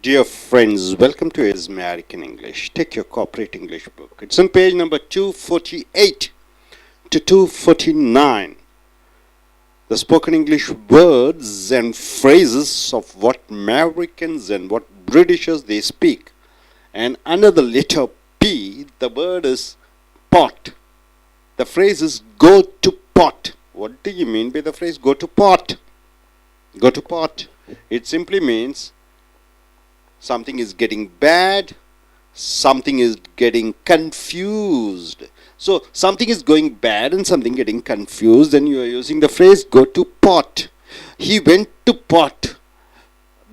Dear friends, welcome to Is American English. Take your corporate English book. It's on page number 248 to 249. The spoken English words and phrases of what Americans and what Britishers they speak. And under the letter P, the word is pot. The phrase is go to pot. What do you mean by the phrase go to pot? Go to pot. It simply means something is getting bad, something is getting confused. So something is going bad and something getting confused, and you are using the phrase go to pot. He went to pot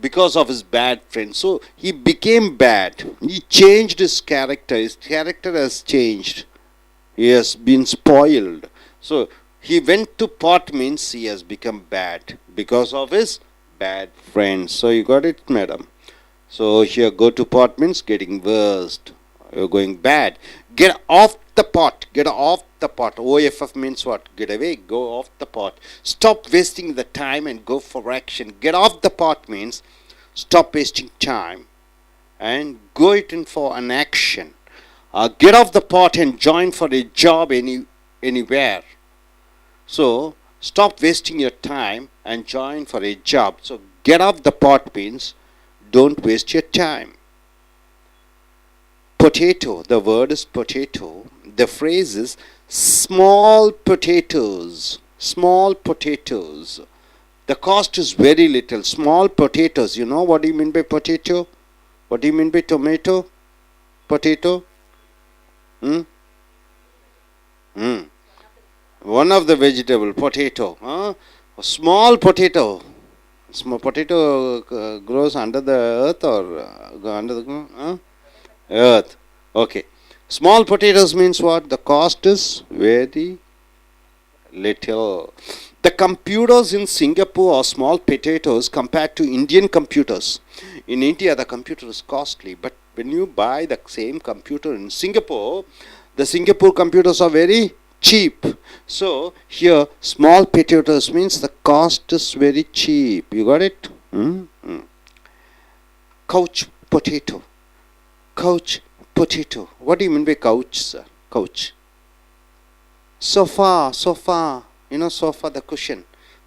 because of his bad friend. So he became bad. He changed his character. His character has changed. He has been spoiled. So he went to pot means he has become bad because of his bad friend. So you got it, madam? So here go to pot means getting worst. You're going bad. Get off the pot. Get off the pot. OFF means what? Get away. Go off the pot. Stop wasting the time and go for action. Get off the pot means stop wasting time and go it in for an action. Get off the pot and join for a job anywhere. So stop wasting your time and join for a job. So get off the pot means don't waste your time. Potato, the word is potato. The phrase is small potatoes. Small potatoes. The cost is very little. Small potatoes. You know what do you mean by potato? What do you mean by tomato? Potato? One of the vegetable, potato. A small potato. Small potato grows under the earth or under the earth. Okay. Small potatoes means what? The cost is very little. The computers in Singapore are small potatoes compared to Indian computers. In India, the computer is costly, but when you buy the same computer in Singapore, the Singapore computers are very cheap. So here small potatoes means the cost is very cheap. You got it? Couch potato. Couch potato. What do you mean by couch, sir? Couch. Sofa. You know sofa, the cushion.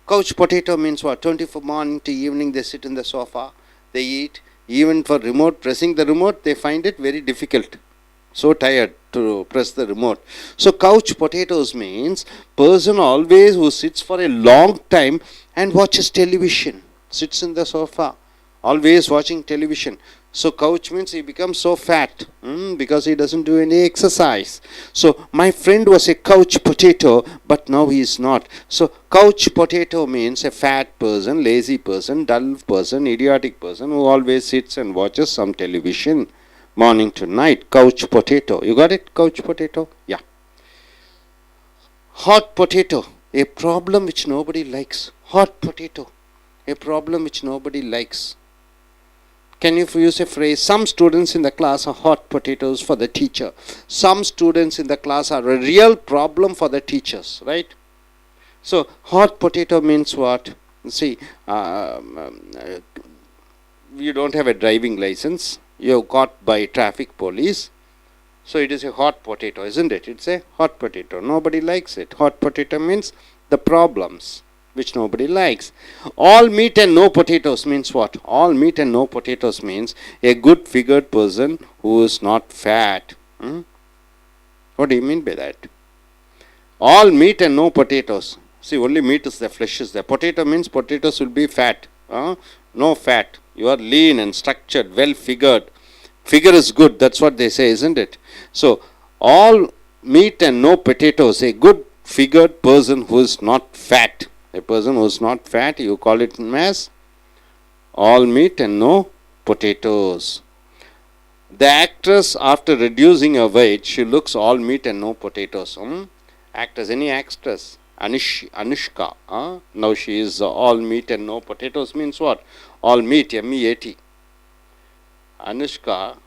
Couch potato means what? 24 morning to evening they sit in the sofa. They eat. Even for pressing the remote, they find it very difficult. So tired to press the remote. So couch potatoes means person always who sits for a long time and watches television. Sits in the sofa. Always watching television. So couch means he becomes so fat because he doesn't do any exercise. So my friend was a couch potato, but now he is not. So couch potato means a fat person, lazy person, dull person, idiotic person who always sits and watches some television. Morning to night, couch potato. You got it? Couch potato? Yeah. Hot potato. A problem which nobody likes. Hot potato. A problem which nobody likes. Can you use a phrase? Some students in the class are hot potatoes for the teacher. Some students in the class are a real problem for the teachers. Right? So, hot potato means what? See, you don't have a driving license. You're caught by traffic police. So it is a hot potato, isn't it? It's a hot potato. Nobody likes it. Hot potato means the problems which nobody likes. All meat and no potatoes means what? All meat and no potatoes means a good figured person who is not fat. What do you mean by that? All meat and no potatoes. See, only meat is there, flesh is there. Potato means potatoes will be fat. No fat. You are lean and structured, well figured. Figure is good, that's what they say, isn't it? So, all meat and no potatoes, a good figured person who is not fat. A person who is not fat, you call it as all meat and no potatoes. The actress, after reducing her weight, she looks all meat and no potatoes. Actress, any actress? Anushka. Now she is all meat and no potatoes means what? All meat, M-E-A-T. Anushka,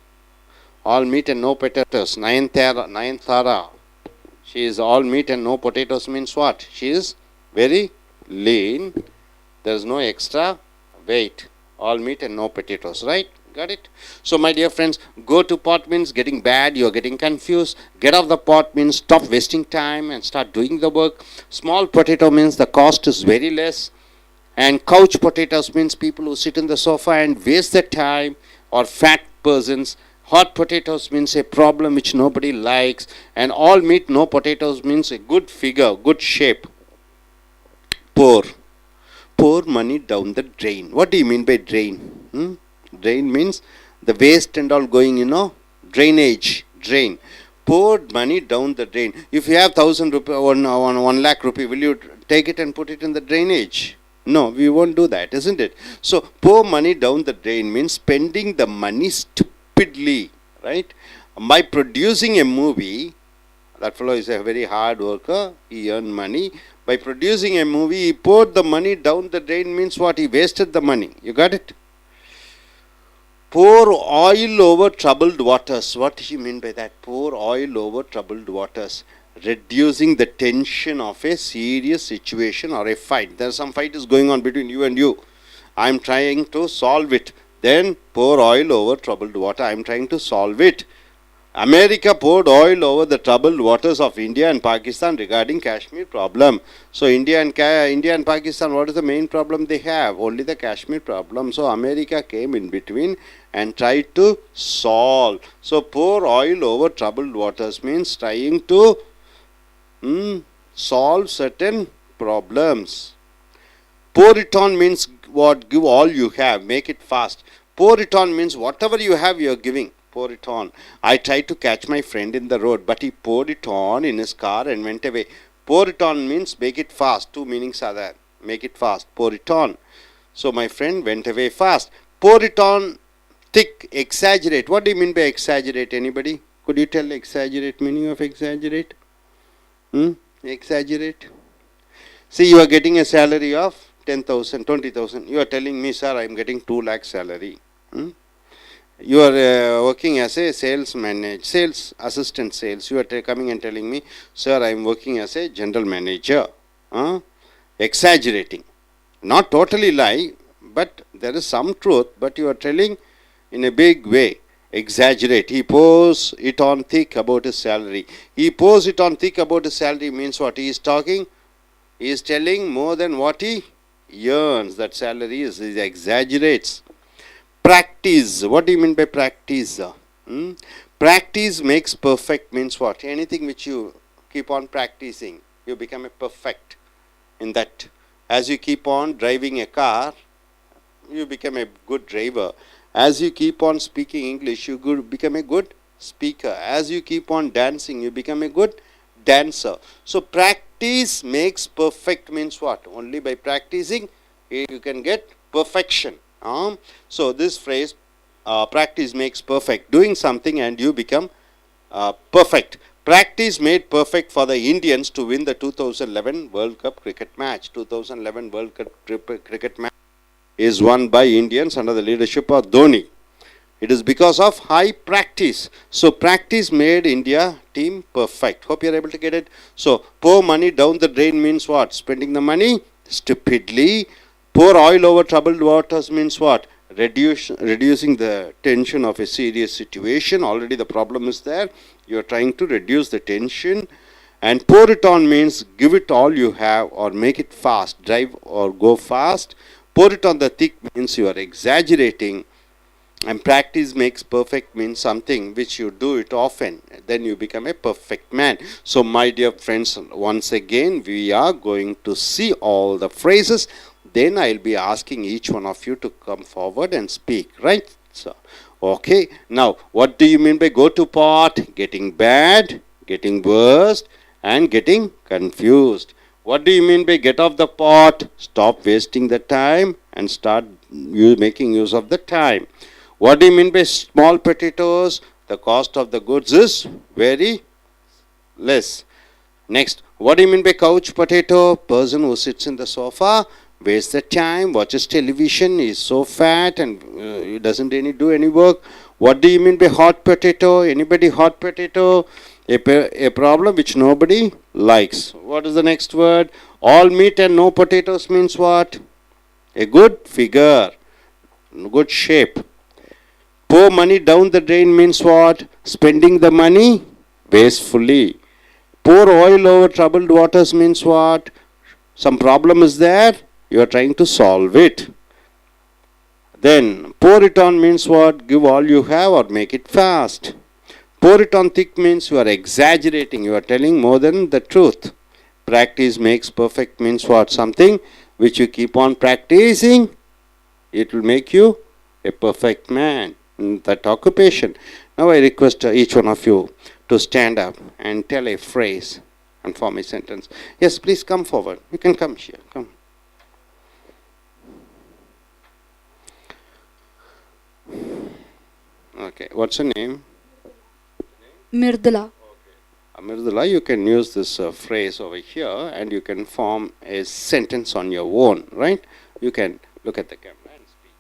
all meat and no potatoes. Nayanthara. She is all meat and no potatoes means what? She is very lean. There is no extra weight. All meat and no potatoes, right? Got it? So my dear friends, go to pot means getting bad, you're getting confused. Get off the pot means stop wasting time and start doing the work. Small potato means the cost is very less. And couch potatoes means people who sit in the sofa and waste their time, or fat persons. Hot potatoes means a problem which nobody likes. And all meat, no potatoes means a good figure, good shape. Pour. Pour money down the drain. What do you mean by drain? Drain means the waste and all going, drainage, drain. Pour money down the drain. If you have 1,000 rupee, 1 lakh rupee, will you take it and put it in the drainage? No, we won't do that, isn't it? So, pour money down the drain means spending the money stupidly, right? By producing a movie, that fellow is a very hard worker, he earned money. By producing a movie, he poured the money down the drain means what? He wasted the money. You got it? Pour oil over troubled waters. What do you mean by that? Pour oil over troubled waters. Reducing the tension of a serious situation or a fight. There is some fight is going on between you and you. I am trying to solve it. Then pour oil over troubled water. I am trying to solve it. America poured oil over the troubled waters of India and Pakistan regarding Kashmir problem. So India and Pakistan, what is the main problem they have? Only the Kashmir problem. So America came in between and tried to solve. So pour oil over troubled waters means trying to solve certain problems. Pour it on means what? Give all you have. Make it fast. Pour it on means whatever you have, you are giving. Pour it on. I tried to catch my friend in the road, but he poured it on in his car and went away. Pour it on means make it fast. Two meanings are there. Make it fast. Pour it on. So my friend went away fast. Pour it on thick. Exaggerate. What do you mean by exaggerate? Anybody? Could you tell exaggerate meaning of exaggerate? Exaggerate. See, you are getting a salary of 10,000, 20,000. You are telling me, sir, I am getting 2 lakh salary. You are working as a sales assistant sales. You are coming and telling me, sir, I am working as a general manager. Exaggerating. Not totally lie, but there is some truth, but you are telling in a big way. Exaggerate. He pours it on thick about his salary. He pours it on thick about his salary means what? He is talking, he is telling more than what he earns. That salary is, he exaggerates. Practice. What do you mean by practice? Practice makes perfect means what? Anything which you keep on practicing, you become a perfect in that. As you keep on driving a car, you become a good driver. As you keep on speaking English, you become a good speaker. As you keep on dancing, you become a good dancer. So practice makes perfect means what? Only by practicing you can get perfection. So this phrase, practice makes perfect. Doing something and you become perfect. Practice made perfect for the Indians to win the 2011 World Cup cricket match. 2011 World Cup cricket match is won by Indians under the leadership of Dhoni. It is because of high practice. So practice made India team perfect. Hope you are able to get it. So pour money down the drain means what? Spending the money stupidly. Pour oil over troubled waters means what? Reducing the tension of a serious situation. Already the problem is there. You are trying to reduce the tension. And pour it on means give it all you have or make it fast. Drive or go fast. Pour it on the thick means you are exaggerating. And practice makes perfect means something which you do it often. Then you become a perfect man. So my dear friends, once again we are going to see all the phrases. Then I will be asking each one of you to come forward and speak. Right? So, okay. Now, what do you mean by go to pot? Getting bad, getting worse, and getting confused. What do you mean by get off the pot? Stop wasting the time and start making use of the time. What do you mean by small potatoes? The cost of the goods is very less. Next, what do you mean by couch potato? Person who sits in the sofa, wastes the time, watches television, is so fat and he doesn't do any work. What do you mean by hot potato? Anybody hot potato? A problem which nobody likes. What is the next word? All meat and no potatoes means what? A good figure, good shape. Pour money down the drain means what? Spending the money wastefully. Pour oil over troubled waters means what? Some problem is there, you are trying to solve it. Then pour it on means what? Give all you have or make it fast. Pour it on thick means you are exaggerating, you are telling more than the truth. Practice makes perfect means what? Something which you keep on practicing, it will make you a perfect man in that occupation. Now I request each one of you to stand up and tell a phrase and form a sentence. Yes, please come forward. You can come here. Come. Okay, what's your name? Mirdula. Mirdula, you can use this phrase over here and you can form a sentence on your own, right? You can look at the camera and speak.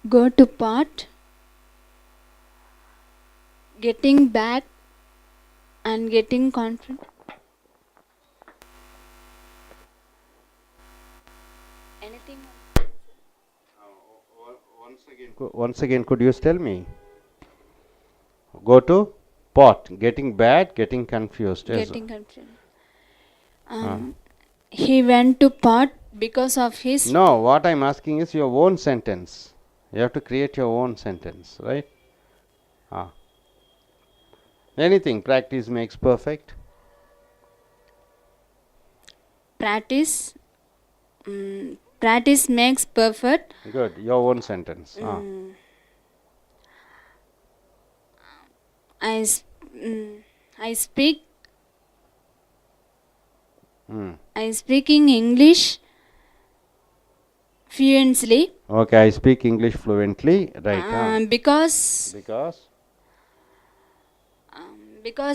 Go to pot. Getting back and getting confident. Anything? Once again, could you tell me? Go to pot. Getting bad, getting confused. Getting confused. He went to pot because of his... No, what I'm asking is your own sentence. You have to create your own sentence, right? Anything. Practice makes perfect. Practice makes perfect. Good. Your own sentence. I speak. I speaking English fluently. Okay, I speak English fluently. Right. Because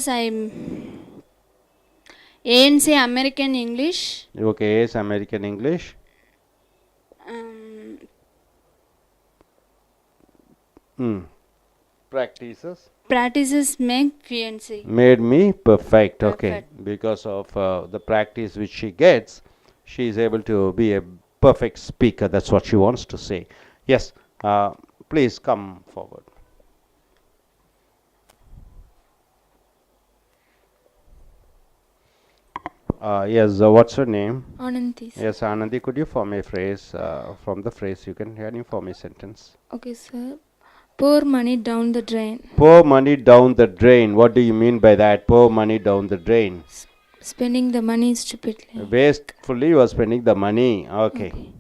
I'm ANC American English. Okay, yes, American English. Practices make fluency. made me perfect. Okay, because of the practice which she gets, she is able to be a perfect speaker. That's what she wants to say. Yes, please come forward. Yes, what's your name? Ananthi. Yes, Anandi, could you form a phrase? From the phrase, can you form a sentence? Okay, sir. Pour money down the drain. Pour money down the drain. What do you mean by that? Pour money down the drain. Spending the money stupidly. Wastefully, you are spending the money. Okay.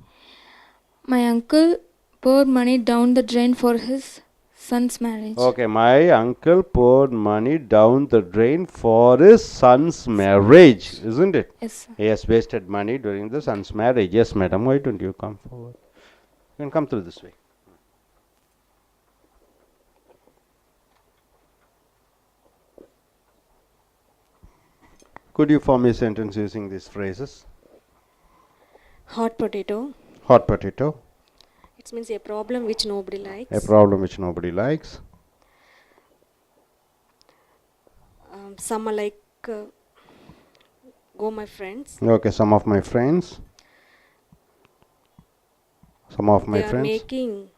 My uncle poured money down the drain for his son's marriage. Okay, my uncle poured money down the drain for his son's marriage, isn't it? Yes, sir. He has wasted money during the son's marriage. Yes, madam. Why don't you come forward? You can come through this way. Could you form a sentence using these phrases? Hot potato. Hot potato. It means a problem which nobody likes. A problem which nobody likes. Some are like go my friends. Okay, some of my friends. Some of my friends. Making.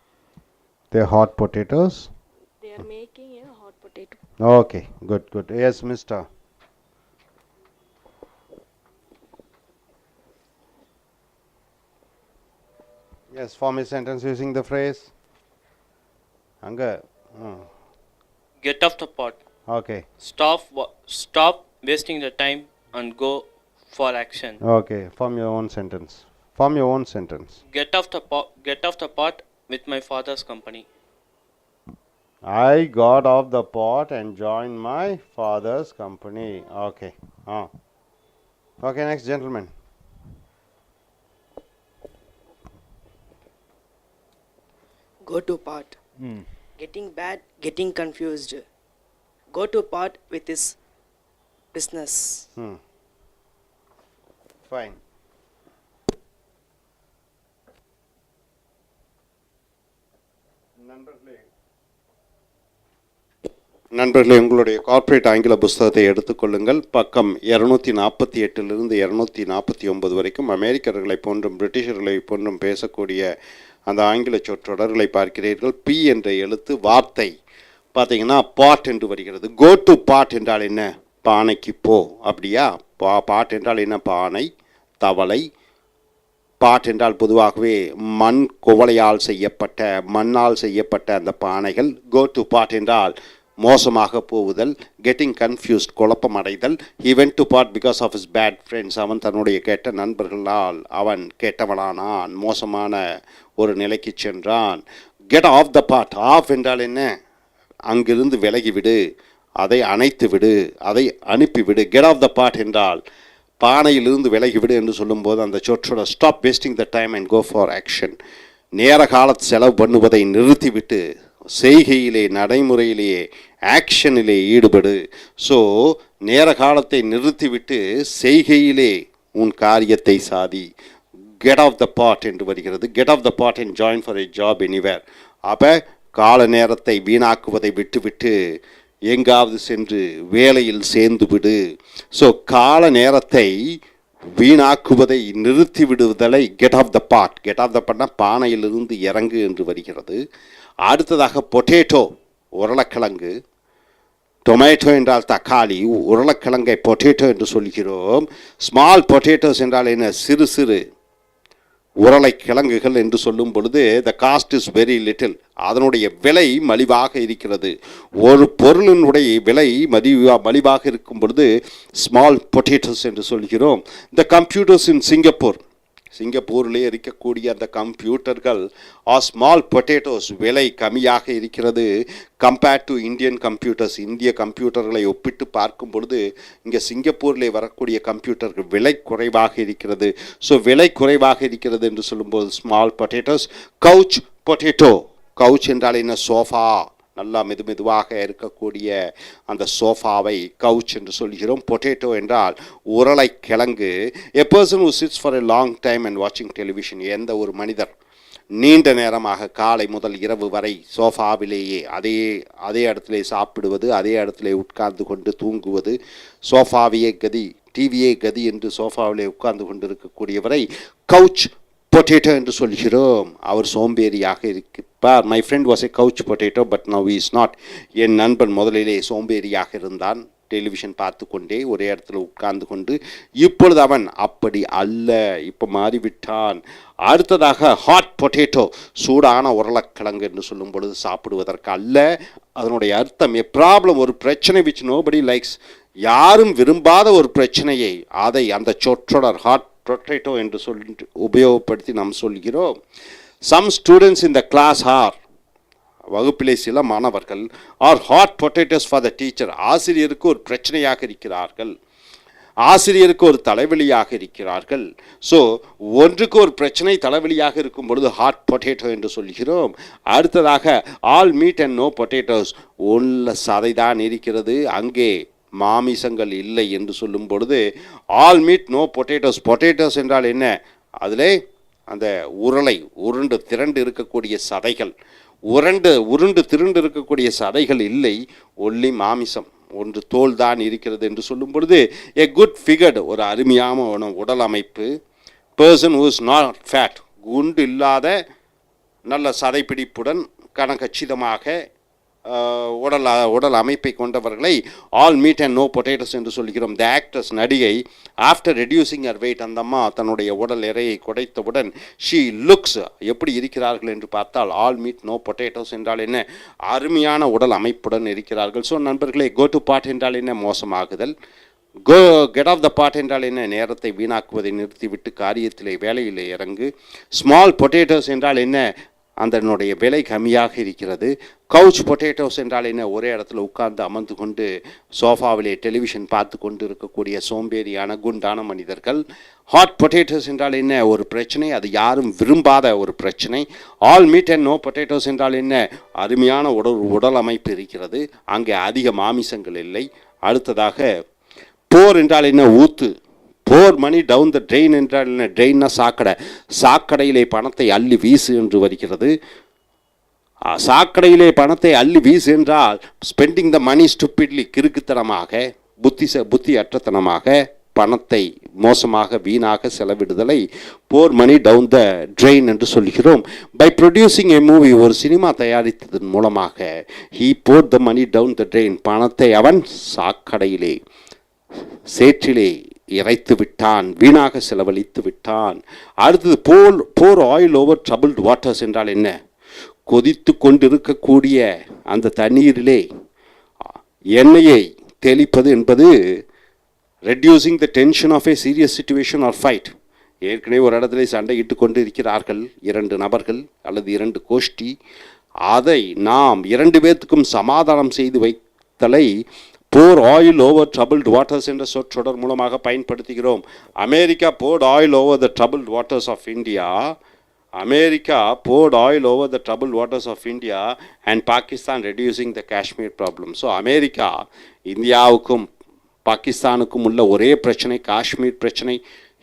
They're hot potatoes. They are making a hot potato. Okay, good, good. Yes, mister. Yes, form a sentence using the phrase. Anga. Get off the pot. Okay. Stop wasting the time and go for action. Okay, form your own sentence. Form your own sentence. Get off the pot with my father's company. I got off the pot and joined my father's company. Okay. Okay, next gentleman. Go to pot. Getting bad, getting confused. Go to pot with his business. Fine. Number plate. நண்பர்களே, உங்களுடைய corporate ஆங்கில புஸ்தகத்தை எடுத்துக்கொள்ளுங்கள். பக்கம் 248 249 வரைக்கும் அமெரிக்கர்களை போன்றும் பிரிட்டிஷர்களை போன்றும் பேசக்கூடிய அந்த ஆங்கில சொற்றொடர்களை பார்க்கிறீர்கள். பி என்ற எழுத்து வார்த்தை பார்த்தீங்கன்னா பாட் என்று வருகிறது. கோ டு பாட் என்றால் என்ன? பானைக்கு போ, அப்படியா? பாட் என்றால் என்ன? பானை, தவளை. பாட் என்றால் பொதுவாகவே மண் குவளையால் செய்யப்பட்ட, மண்ணால் செய்யப்பட்ட அந்த பானைகள். கோ டு பாட் என்றால் மோசமாக போவுதல், கெட்டிங் கன்ஃபியூஸ்ட், குழப்பம் அடைதல். He went to pot because of his bad friends. அவன் தன்னுடைய கெட்ட நண்பர்களால் அவன் கெட்டவனானான், மோசமான ஒரு நிலைக்கு சென்றான். Get off the pot. Off என்றால் என்ன? அங்கிருந்து விலகிவிடு, அதை அணைத்து விடு, அதை அனுப்பிவிடு. கெட் ஆஃப் த பாட் என்றால் பானையிலிருந்து விலகிவிடு என்று சொல்லும்போது அந்த சொற்றோட stop wasting the time and go for action. நேர காலத்தை செலவு பண்ணுவதை நிறுத்திவிட்டு செய்கையிலே, நடைமுறையிலேயே, ஆக்ஷனிலே ஈடுபடு. ஸோ நேர காலத்தை நிறுத்திவிட்டு செய்கையிலே உன் காரியத்தை சாதி. கெட் ஆஃப் த பாட் என்று வருகிறது. Get off the pot and join for a job anywhere. அப்போ கால நேரத்தை வீணாக்குவதை விட்டுவிட்டு எங்காவது சென்று வேலையில் சேர்ந்து விடு. ஸோ கால நேரத்தை வீணாக்குவதை நிறுத்தி விடுவதை get off the pot. Get off the பாட்னா பானையிலிருந்து இறங்கு என்று வருகிறது. அடுத்ததாக பொட்டேட்டோ, உருளைக்கிழங்கு. டொமேட்டோ என்றால் தக்காளி, உருளைக்கிழங்கை பொட்டேட்டோ என்று சொல்கிறோம். ஸ்மால் பொட்டேட்டோஸ் என்றால் என்ன? சிறு சிறு உருளைக்கிழங்குகள் என்று சொல்லும் பொழுது த காஸ்ட் இஸ் வெரி லிட்டில். அதனுடைய விலை மலிவாக இருக்கிறது. ஒரு பொருளினுடைய விலை மலிவாக இருக்கும் பொழுது ஸ்மால் பொட்டேட்டோஸ் என்று சொல்கிறோம். த கம்ப்யூட்டர்ஸ் இன் சிங்கப்பூர், சிங்கப்பூரிலே இருக்கக்கூடிய அந்த கம்ப்யூட்டர்கள் ஆர் ஸ்மால் பொட்டேட்டோஸ், விலை கம்மியாக இருக்கிறது கம்பேர்ட் டு இந்தியன் கம்ப்யூட்டர்ஸ். இந்திய கம்ப்யூட்டர்களை ஒப்பிட்டு பார்க்கும் பொழுது இங்கே சிங்கப்பூரிலே வரக்கூடிய கம்ப்யூட்டர்கள் விலை குறைவாக இருக்கிறது. ஸோ விலை குறைவாக இருக்கிறது என்று சொல்லும்போது small potatoes. Couch potato. Couch என்றால் என்ன? சோஃபா, நல்லா மெதுவாக இருக்கக்கூடிய அந்த சோஃபாவை கவுச் என்று சொல்கிறோம். பொட்டேட்டோ என்றால் உருளைக்கிழங்கு. A person who chits for a long time and வாட்சிங் டெலிவிஷன். எந்த ஒரு மனிதர் நீண்ட நேரமாக காலை முதல் இரவு வரை சோஃபாவிலேயே அதே இடத்துல சாப்பிடுவது, அதே இடத்துல உட்கார்ந்து கொண்டு தூங்குவது, சோஃபாவையே கதி, டிவியே கதி என்று சோஃபாவிலே உட்கார்ந்து கொண்டு இருக்கக்கூடியவரை கவுச் பொட்டேட்டோ என்று சொல்கிறோம். அவர் சோம்பேறியாக இருப்பார். My friend was a couch potato but now is not. என் நண்பன் முதலிலே சோம்பேறியாக இருந்தான், டெலிவிஷன் பார்த்து கொண்டே ஒரே இடத்துல உட்கார்ந்து கொண்டு. இப்பொழுது அவன் அப்படி அல்ல, இப்போ மாறிவிட்டான். அடுத்ததாக ஹாட் பொட்டேட்டோ, சூடான உருளைக்கிழங்கு என்று சொல்லும் பொழுது சாப்பிடுவதற்கு அல்ல. அதனுடைய அர்த்தம் எ ப்ராப்ளம், ஒரு பிரச்சனை விச் நோபடி லைக்ஸ், யாரும் விரும்பாத ஒரு பிரச்சனையை, அதை அந்த சொற்றொடர் ஹாட் பொட்டேட்டோ என்று சொல்லி உபயோகப்படுத்தி நாம் சொல்கிறோம். Some students in the class are, வகுப்பிலே சில மாணவர்கள் are hot potatoes for the teacher, ஆசிரியருக்கு ஒரு பிரச்சனையாக இருக்கிறார்கள், ஆசிரியருக்கு ஒரு தலைவலியாக இருக்கிறார்கள். ஸோ ஒன்றுக்கு ஒரு பிரச்சனை தலைவலியாக இருக்கும் பொழுது ஹாட் பொட்டேட்டோ என்று சொல்கிறோம். அடுத்ததாக all meat and no potatoes, உள்ள சதைதான் இருக்கிறது, அங்கே மாமிசங்கள் இல்லை என்று சொல்லும் பொழுது all meat no potatoes. Potatoes என்றால் என்ன? அதிலே அந்த உருண்டு திரண்டு இருக்கக்கூடிய சதைகள், உருண்டு திரண்டு இருக்கக்கூடிய சதைகள் இல்லை, ஒல்லி மாமிசம், ஒன்று தோல் தான் இருக்கிறது என்று சொல்லும் பொழுது எ குட் ஃபிகர்டு, ஒரு அருமையான உடல் அமைப்பு. Person who is not fat, குண்டு இல்லாத நல்ல சதைப்பிடிப்புடன் கனகச்சிதமாக உடல் அமைப்பை கொண்டவர்களை all meat and no potatoes என்று சொல்கிறோம். த ஆக்ட்ரஸ், நடிகை, ஆஃப்டர் ரெடியூசிங் ஹர் வெயிட், அந்த அம்மா தன்னுடைய உடல் எடையை குறைத்தவுடன் ஷீ லுக்ஸ், எப்படி இருக்கிறார்கள் என்று பார்த்தால் ஆல் மீட் நோ பொட்டேட்டோஸ் என்றால் என்ன? அருமையான உடல் அமைப்புடன் இருக்கிறார்கள். ஸோ நண்பர்களே, கோ டு பாட் என்றால் என்ன? மோசமாகுதல். கெட் ஆஃப் த பாட் என்றால் என்ன? நேரத்தை வீணாக்குவதை நிறுத்திவிட்டு காரியத்திலே, வேலையிலே இறங்கு. ஸ்மால் பொட்டேட்டோஸ் என்றால் என்ன? அதனுடைய விலை கம்மியாக இருக்கிறது. கவுச் பொட்டேட்டோஸ் என்றால் என்ன? ஒரே இடத்துல உட்கார்ந்து அமர்ந்து கொண்டு சோஃபாவிலே டெலிவிஷன் பார்த்து கொண்டு இருக்கக்கூடிய சோம்பேறியான குண்டான மனிதர்கள். ஹாட் பொட்டேட்டோஸ் என்றால் என்ன? ஒரு பிரச்சனை, அது யாரும் விரும்பாத ஒரு பிரச்சனை. All meat and no potatoes என்றால் என்ன? அருமையான உடல் அமைப்பு இருக்கிறது, அங்கே அதிக மாமிசங்கள் இல்லை. அடுத்ததாக போர் என்றால் என்ன? ஊத்து. போர் மணி டவுன் த ட்ரெயின் என்றால் என்ன? ட்ரெயின்னா சாக்கடை, சாக்கடையிலே பணத்தை அள்ளி வீசு என்று வருகிறது. சாக்கடையிலே பணத்தை அள்ளி வீசு என்றால் ஸ்பெண்டிங் த மணி ஸ்டூபிட்லி, கிறுக்குத்தனமாக, புத்தி அற்றத்தனமாக பணத்தை மோசமாக வீணாக செலவிடுதலை போர் மணி டவுன் த ட்ரெயின் என்று சொல்கிறோம். பை ப்ரொடியூசிங் எ மூவி, ஒரு சினிமா தயாரித்ததன் மூலமாக he pour the money down the train, பணத்தை அவன் சாக்கடையிலே சேற்றிலே இறைத்து விட்டான், வீணாக செலவழித்து விட்டான். அடுத்தது pour oil over troubled waters என்றால் என்ன? கொதித்து கொண்டிருக்கக்கூடிய அந்த தண்ணீரிலே எண்ணெயை தெளிப்பது என்பது reducing the tension of a serious situation or fight. ஏற்கனவே ஒரு இடத்துல சண்டையிட்டு கொண்டு இருக்கிறார்கள் 2 நபர்கள் அல்லது 2 கோஷ்டி, அதை நாம் 2 பேர்த்துக்கும் சமாதானம் செய்து வைத்தலை pour oil over troubled waters என்ற சொற்றொடர் மூலமாக பயன்படுத்துகிறோம். America poured oil over the troubled waters of India. America poured oil over the troubled waters of India and Pakistan reducing the Kashmir problem. So America இந்தியாவுக்கும் பாகிஸ்தானுக்கும் உள்ள ஒரே பிரச்சனை காஷ்மீர் பிரச்சனை.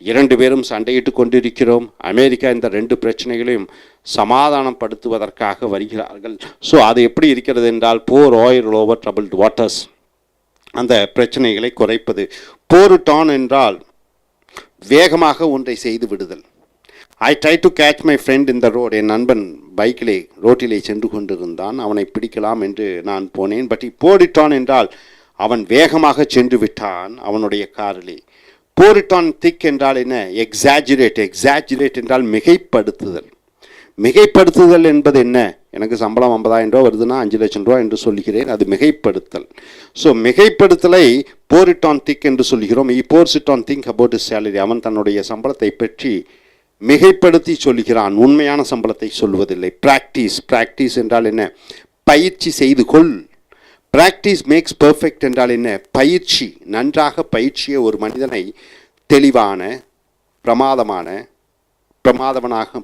2 பேரும் சண்டையிட்டு கொண்டிருக்கிறோம். அமெரிக்கா இந்த 2 பிரச்சனைகளையும் சமாதானம் படுத்துவதற்காக வருகிறார்கள். ஸோ அது எப்படி இருக்கிறது என்றால் போர் ஆயில் ஓவர் ட்ரபிள்டு வாட்டர்ஸ், அந்த பிரச்சனைகளை குறைப்பது. போர் இட் ஆன் என்றால் வேகமாக ஒன்றை செய்து விடுதல். I try to catch my friend in the road, என் நண்பன் பைக்கிலே ரோட்டிலே சென்று கொண்டிருந்தான், அவனை பிடிக்கலாம் என்று நான் போனேன். பட் போரிட்டான் என்றால் அவன் வேகமாக சென்று விட்டான் அவனுடைய காரிலே. போரிட்டான் திக் என்றால் என்ன? எக்ஸாஜுரேட் என்றால் மிகைப்படுத்துதல். மிகைப்படுத்துதல் என்பது என்ன? எனக்கு சம்பளம் 50,000 ரூபா வருதுன்னா 5 லட்சம் ரூபா என்று சொல்கிறேன், அது மிகைப்படுத்தல். ஸோ மிகைப்படுத்தலை போரிட்டான் திக் என்று சொல்கிறோம். போர்சிட்டான் திங்க் அபவுட் இஸ் சேலரி, அவன் தன்னுடைய சம்பளத்தை பற்றி மிகைப்படுத்தி சொல்கிறான், உண்மையான சம்பளத்தை சொல்வதில்லை. பிராக்டிஸ் என்றால் என்ன? பயிற்சி செய்து கொள். பிராக்டிஸ் மேக்ஸ் பர்ஃபெக்ட் என்றால் என்ன? பயிற்சி, நன்றாக பயிற்சிய ஒரு மனிதனை தெளிவான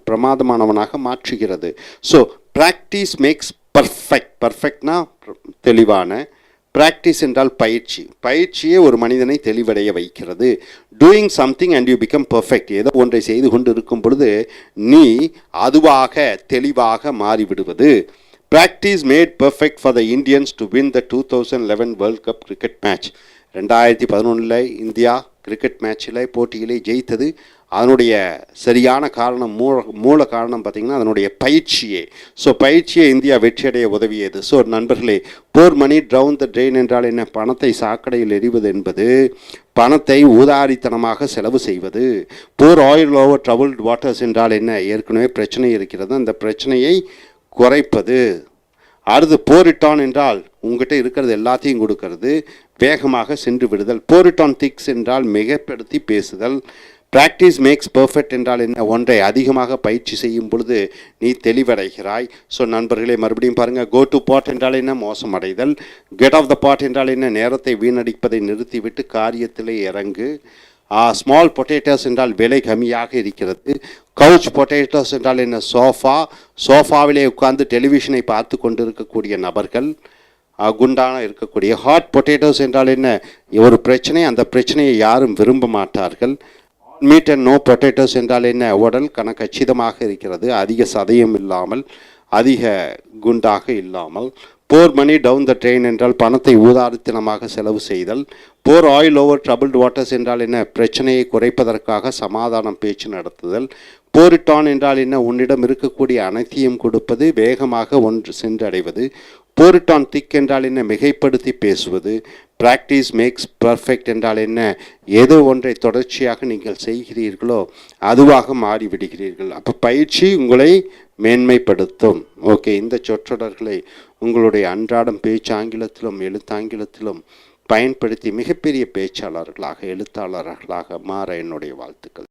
பிரமாதமானவனாக மாற்றுகிறது. ஸோ பிராக்டிஸ் மேக்ஸ் பர்ஃபெக்ட்னா தெளிவான, பிராக்டிஸ் என்றால் பயிற்சி, பயிற்சியே ஒரு மனிதனை தெளிவடைய வைக்கிறது. Doing something and you become perfect, ஏதோ ஒன்றை செய்து கொண்டு இருக்கும் பொழுது நீ அதுவாக தெளிவாக மாறிவிடுவது. Practice made perfect for the Indians to win the 2011 world cup cricket match. 2011 India cricket மேட்சில் போட்டியிலே ஜெயித்தது. அதனுடைய சரியான காரணம், மூல காரணம் பார்த்திங்கன்னா அதனுடைய பயிற்சியே. ஸோ பயிற்சியை இந்தியா வெற்றியடைய உதவியது. ஸோ நண்பர்களே, போர் மணி டவுன் த ட்ரெயின் என்றால் என்ன? பணத்தை சாக்கடையில் எறிவது என்பது பணத்தை ஊதாரித்தனமாக செலவு செய்வது. போர் ஆயில் ஓவர் ட்ரபிள்டு வாட்டர்ஸ் என்றால் என்ன? ஏற்கனவே பிரச்சனை இருக்கிறது, அந்த பிரச்சனையை குறைப்பது. அடுத்து போரிட்டான் என்றால் உங்ககிட்ட இருக்கிறது எல்லாத்தையும் கொடுக்கறது, வேகமாக சென்று விடுதல். போரிட்டான் திக்ஸ் என்றால் மிகப்படுத்தி பேசுதல். பிராக்டிஸ் மேக்ஸ் பர்ஃபெக்ட் என்றால் என்ன? ஒன்றை அதிகமாக பயிற்சி செய்யும் பொழுது நீ தெளிவடைகிறாய். ஸோ நண்பர்களே, மறுபடியும் பாருங்கள். கோ டு பாட் என்றால் என்ன? மோசமடைதல். கெட் ஆஃப் த பாட் என்றால் என்ன? நேரத்தை வீணடிப்பதை நிறுத்திவிட்டு காரியத்திலே இறங்கு. ஸ்மால் பொட்டேட்டோஸ் என்றால் விலை கம்மியாக இருக்கிறது. கவுச் பொட்டேட்டோஸ் என்றால் என்ன? சோஃபாவிலே உட்கார்ந்து டெலிவிஷனை பார்த்து கொண்டிருக்கக்கூடிய நபர்கள், குண்டான இருக்கக்கூடிய. ஹாட் பொட்டேட்டோஸ் என்றால் என்ன? ஒரு பிரச்சனை, அந்த பிரச்சனையை யாரும் விரும்ப மாட்டார்கள். மீட் அண்ட் நோ பொட்டேட்டோஸ் என்றால் என்ன? உடல் கச்சிதமாக இருக்கிறது, அதிக சதயம் இல்லாமல், அதிக குண்டாக இல்லாமல். போர் மணி டவுன் த ட்ரெயின் என்றால் பணத்தை ஊதாரித்தனமாக செலவு செய்தல். போர் ஆயில் ஓவர் ட்ரபிள்டு வாட்டர்ஸ் என்றால் என்ன? பிரச்சனையை குறைப்பதற்காக சமாதானம் பேச்சு நடத்துதல். போரிட்டான் என்றால் என்ன? உன்னிடம் இருக்கக்கூடிய அனைத்தையும் கொடுப்பது, வேகமாக ஒன்று சென்றடைவது. போரிட்டான் திக் என்றால் என்ன? மிகைப்படுத்தி பேசுவது. பிராக்டிஸ் மேக்ஸ் பர்ஃபெக்ட் என்றால் என்ன? ஏதோ ஒன்றை தொடர்ச்சியாக நீங்கள் செய்கிறீர்களோ அதுவாக மாறிவிடுகிறீர்கள். அப்போ பயிற்சி உங்களை மேன்மைப்படுத்தும். ஓகே, இந்த சொற்றொடர்களை உங்களுடைய அன்றாடம் பேச்சாங்கிலத்திலும் எழுத்தாங்கிலத்திலும் பயன்படுத்தி மிகப்பெரிய பேச்சாளர்களாக, எழுத்தாளர்களாக மாற என்னுடைய வாழ்த்துக்கள்.